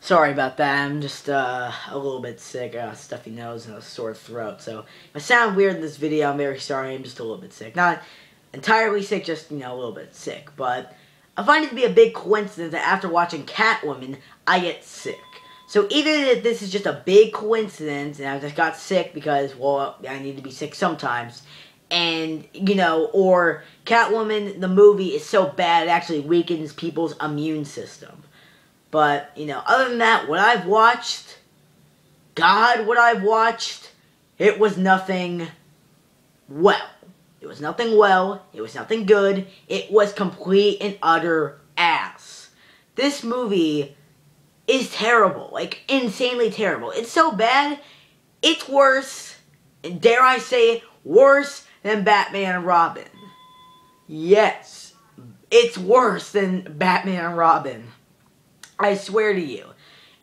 Sorry about that. I'm just a little bit sick. Stuffy nose and a sore throat. So if I sound weird in this video, I'm very sorry. I'm just a little bit sick. Not entirely sick, just, a little bit sick. But I find it to be a big coincidence that after watching Catwoman, I get sick. So either that this is just a big coincidence and I just got sick because, well, I need to be sick sometimes. And, or Catwoman, the movie, is so bad it actually weakens people's immune system. But, other than that, what I've watched, it was nothing well. It was nothing well. It was nothing good. It was complete and utter ass. This movie is terrible. Like, insanely terrible. It's so bad, it's worse, and dare I say it, worse than Batman and Robin. Yes, it's worse than Batman and Robin. I swear to you.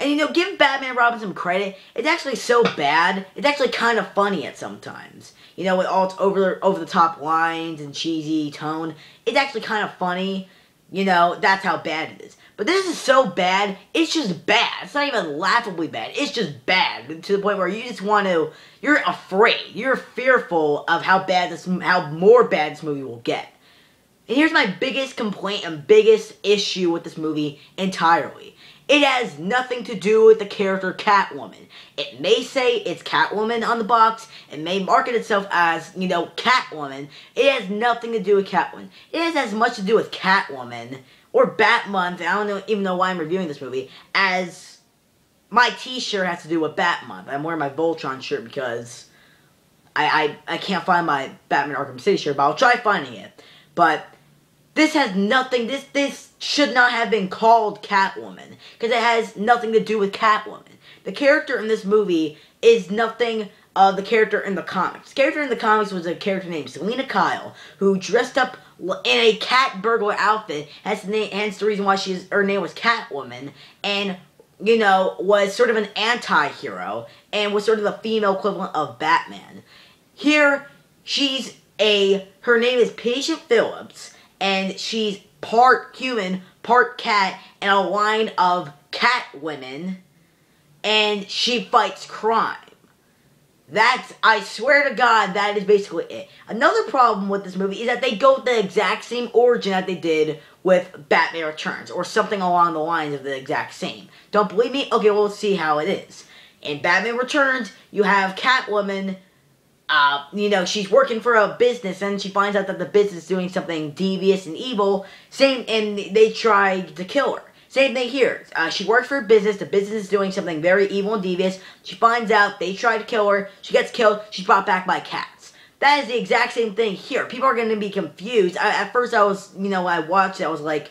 And, give Batman and Robin some credit. It's actually so bad, it's actually kind of funny at sometimes. With all its over-the-top lines and cheesy tone. It's actually kind of funny. That's how bad it is. But this is so bad, it's just bad. It's not even laughably bad. It's just bad. To the point where you just want to, you're afraid. You're fearful of how more bad this movie will get. And here's my biggest complaint and biggest issue with this movie entirely. It has nothing to do with the character Catwoman. It may say it's Catwoman on the box. It may market itself as, Catwoman. It has nothing to do with Catwoman. It has as much to do with Catwoman or Batmonth, I don't even know why I'm reviewing this movie, as my t-shirt has to do with Batmonth. I'm wearing my Voltron shirt because I can't find my Batman Arkham City shirt, but I'll try finding it. But this has nothing, this should not have been called Catwoman, because it has nothing to do with Catwoman. The character in this movie is nothing of the character in the comics. The character in the comics was a character named Selina Kyle, who dressed up in a cat burglar outfit, hence the reason why her name was Catwoman, and, was sort of an anti-hero, and was sort of the female equivalent of Batman. Here, her name is Patient Phillips, and she's part human, part cat, and a line of cat women, and she fights crime. I swear to God, that is basically it. Another problem with this movie is that they go with the exact same origin that they did with Batman Returns, or something along the lines of the exact same. Don't believe me? Okay, well, let's see how it is. In Batman Returns, you have Catwoman, she's working for a business, and she finds out that the business is doing something devious and evil, and they try to kill her. Same thing here. She works for a business. The business is doing something very evil and devious. She finds out. They try to kill her. She gets killed. She's brought back by cats. That is the exact same thing here. People are going to be confused. At first, I was, when I watched it, I was like,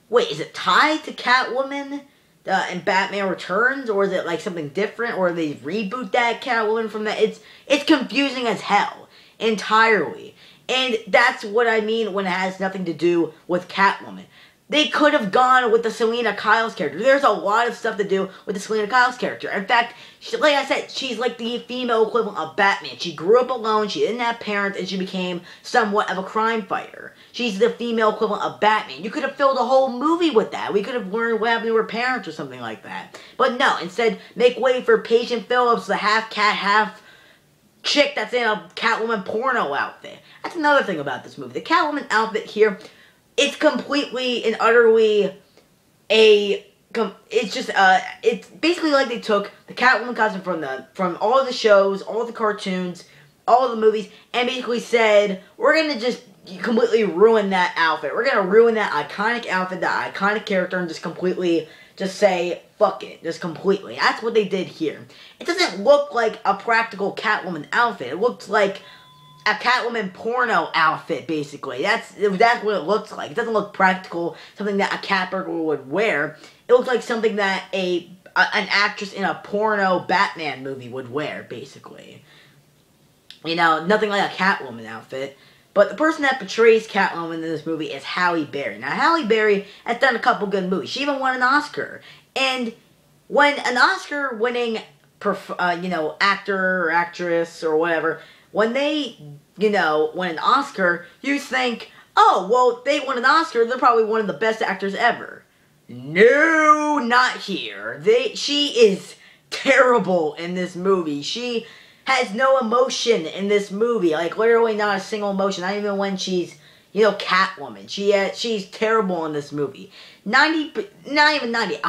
wait, is it tied to Catwoman in Batman Returns? Or is it, like, something different? Or they reboot that Catwoman from that? It's confusing as hell. Entirely. And that's what I mean when it has nothing to do with Catwoman. They could have gone with the Selina Kyle's character. There's a lot of stuff to do with the Selina Kyle's character. In fact, like I said, she's like the female equivalent of Batman. She grew up alone, she didn't have parents, and she became somewhat of a crime fighter. She's the female equivalent of Batman. You could have filled a whole movie with that. We could have learned what happened to her parents or something like that. But no, instead, make way for Patient Phillips, the half-cat, half-chick that's in a Catwoman porno outfit. That's another thing about this movie. The Catwoman outfit here, it's completely and utterly it's basically like they took the Catwoman costume from all of the shows, all of the cartoons, all of the movies, and basically said, we're gonna just completely ruin that outfit. We're gonna ruin that iconic outfit, that iconic character, and just say, fuck it, just completely. That's what they did here. It doesn't look like a practical Catwoman outfit. It looks like a Catwoman porno outfit, basically. That's what it looks like. It doesn't look practical, something that a cat burglar would wear. It looks like something that an actress in a porno Batman movie would wear, basically. Nothing like a Catwoman outfit. But the person that portrays Catwoman in this movie is Halle Berry. Now, Halle Berry has done a couple good movies. She even won an Oscar. And when an Oscar-winning, actor or actress or whatever, when they, win an Oscar, you think, oh, well, they won an Oscar, they're probably one of the best actors ever. No, not here. She is terrible in this movie. She has no emotion in this movie. Like, literally not a single emotion. Not even when she's, Catwoman. She's terrible in this movie. Not even 90.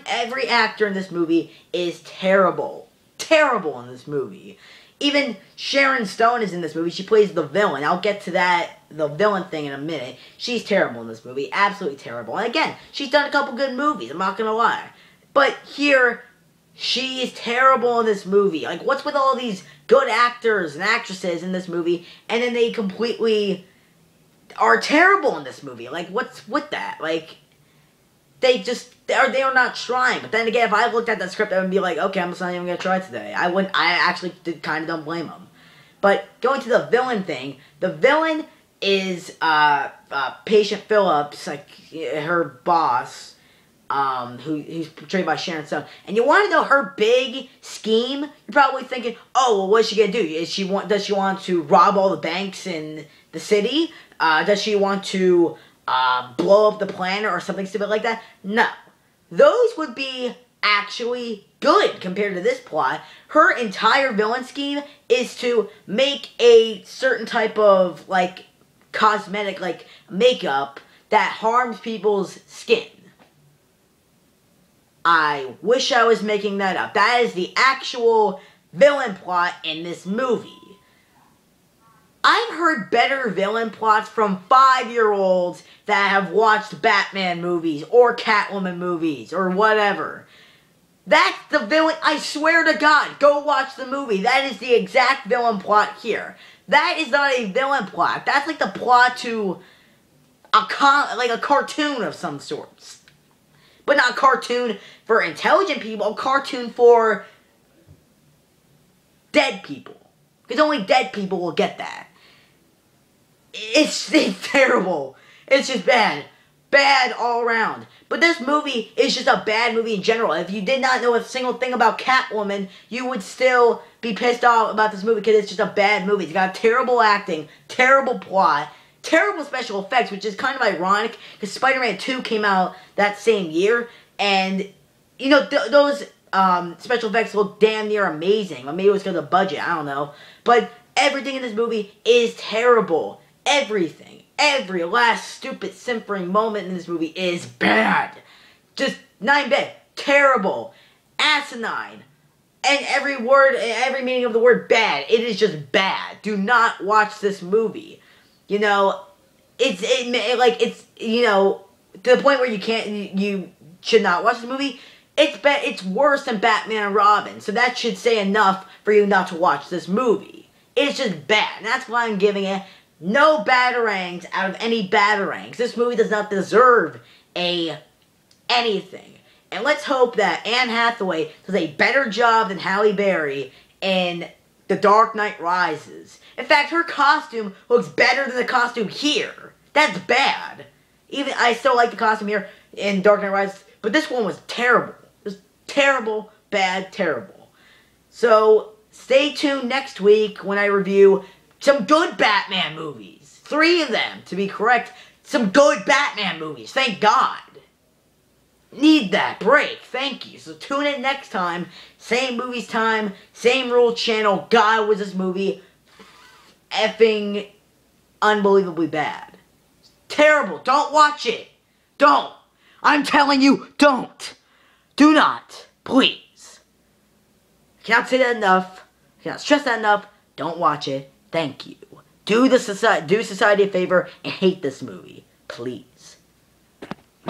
Every actor in this movie is terrible. Terrible in this movie. Even Sharon Stone is in this movie. She plays the villain. I'll get to the villain thing in a minute. She's terrible in this movie. Absolutely terrible. And again, she's done a couple good movies. I'm not going to lie. But here, she is terrible in this movie. Like, what's with all these good actors and actresses in this movie, and then they completely are terrible in this movie? Like, what's with that? Like, they are not trying. But then again, if I looked at that script, I would be like, okay, I'm just not even going to try today. I actually kind of don't blame them. But going to the villain thing, the villain is Patient Phillips, like her boss, who's portrayed by Sharon Stone. And you want to know her big scheme? You're probably thinking, oh, well, what's she gonna do? Does she want to rob all the banks in the city? Does she want to blow up the planet or something stupid like that? No. Those would be actually good compared to this plot. Her entire villain scheme is to make a certain type of, like, cosmetic, like, makeup that harms people's skin. I wish I was making that up. That is the actual villain plot in this movie. I've heard better villain plots from 5-year-olds that have watched Batman movies or Catwoman movies or whatever. That's the villain. I swear to God, go watch the movie. That is the exact villain plot here. That is not a villain plot. That's like the plot to a cartoon of some sorts. But not a cartoon for intelligent people, a cartoon for dead people. Because only dead people will get that. It's terrible. It's just bad. Bad all around. But this movie is just a bad movie in general. If you did not know a single thing about Catwoman, you would still be pissed off about this movie because it's just a bad movie. It's got terrible acting, terrible plot, terrible special effects, which is kind of ironic because Spider-Man 2 came out that same year, and those special effects look damn near amazing. Or maybe it was because of the budget, I don't know. But everything in this movie is terrible. Everything. Every last stupid simpering moment in this movie is bad. Just not even bad. Terrible. Asinine. And every meaning of the word bad, it is just bad. Do not watch this movie. To the point where you should not watch this movie. It's worse than Batman and Robin. So that should say enough for you not to watch this movie. It's just bad. And that's why I'm giving it no batarangs out of any batarangs. This movie does not deserve anything. And let's hope that Anne Hathaway does a better job than Halle Berry in The Dark Knight Rises. In fact, her costume looks better than the costume here. That's bad. I still like the costume here in Dark Knight Rises, but this one was terrible. It was terrible, bad, terrible. So, stay tuned next week when I review some good Batman movies. 3 of them, to be correct. Some good Batman movies, thank God. Need that break, thank you. So tune in next time. Same movies time, same rule channel. God, was this movie effing unbelievably bad. Terrible. Don't watch it. Don't. I'm telling you, don't. Do not. Please. I cannot say that enough. I cannot stress that enough. Don't watch it. Thank you. Do society a favor and hate this movie. Please.